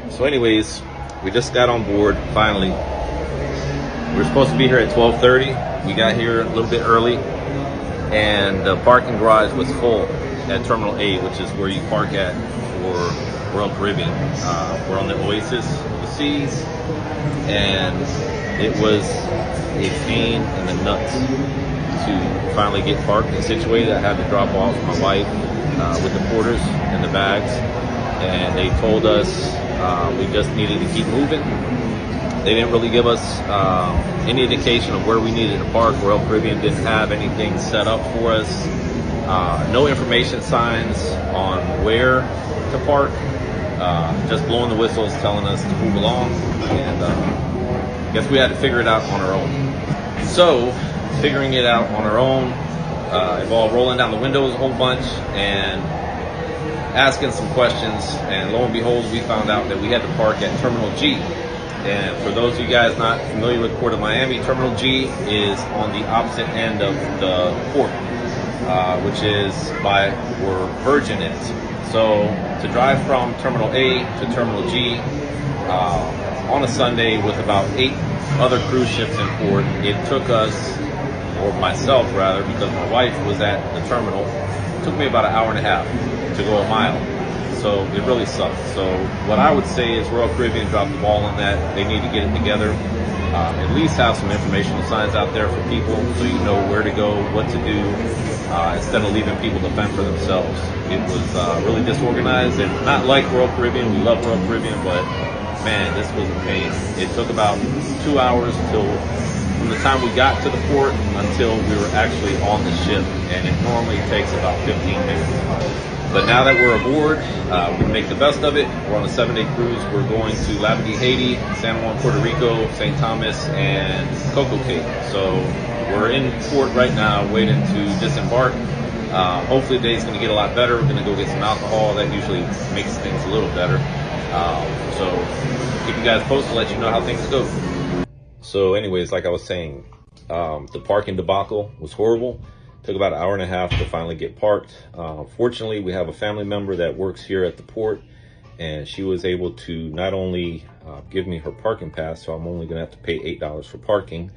So anyways, we just got on board finally. We were supposed to be here at 12:30. We got here a little bit early, and the parking garage was full at Terminal A, which is where you park at for Royal Caribbean. We're on the Oasis overseas, and it was a pain in the nuts to finally get parked and situated. I had to drop off my wife with the porters and the bags, and they told us we just needed to keep moving. They didn't really give us any indication of where we needed to park. Royal Caribbean didn't have anything set up for us. No information signs on where to park. Just blowing the whistles telling us to move along. And I guess we had to figure it out on our own. So, figuring it out on our own involved rolling down the windows a whole bunch and asking some questions. And lo and behold, we found out that we had to park at Terminal G. And for those of you guys not familiar with Port of Miami, Terminal G is on the opposite end of the port, which is by where Virgin is. So to drive from Terminal A to Terminal G on a Sunday with about 8 other cruise ships in port, it took us, or myself rather, because my wife was at the terminal, it took me about an hour and a half to go a mile. So it really sucked. So what I would say is Royal Caribbean dropped the ball on that. They need to get it together. At least have some informational signs out there for people so you know where to go, what to do, instead of leaving people to fend for themselves. It was really disorganized and not like Royal Caribbean. We love Royal Caribbean, but man, this was a pain. It took about 2 hours from the time we got to the port until we were actually on the ship, and it normally takes about 15 minutes. But now that we're aboard, we make the best of it. We're on a 7-day cruise. We're going to Labadee, Haiti, San Juan, Puerto Rico, St. Thomas, and Coco Cape. So we're in port right now, waiting to disembark. Hopefully the day's going to get a lot better. We're going to go get some alcohol. That usually makes things a little better. So keep you guys posted, let you know how things go. So anyways, like I was saying, the parking debacle was horrible. Took about an hour and a half to finally get parked. Fortunately, we have a family member that works here at the port, and she was able to not only give me her parking pass, so I'm only gonna have to pay $8 for parking.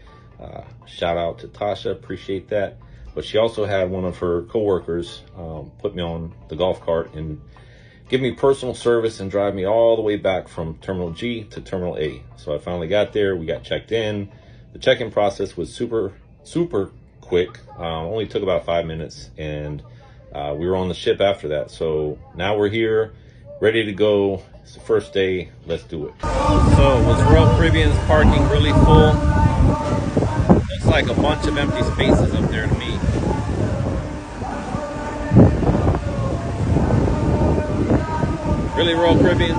Shout out to Tasha, appreciate that. But she also had one of her coworkers put me on the golf cart and give me personal service and drive me all the way back from Terminal G to Terminal A. So I finally got there, we got checked in. The check-in process was super quick, only took about 5 minutes, and we were on the ship after that. So now we're here, ready to go. It's the first day, let's do it. So was Royal Caribbean's parking really full? Looks like a bunch of empty spaces up there to me. Really, Royal Caribbean?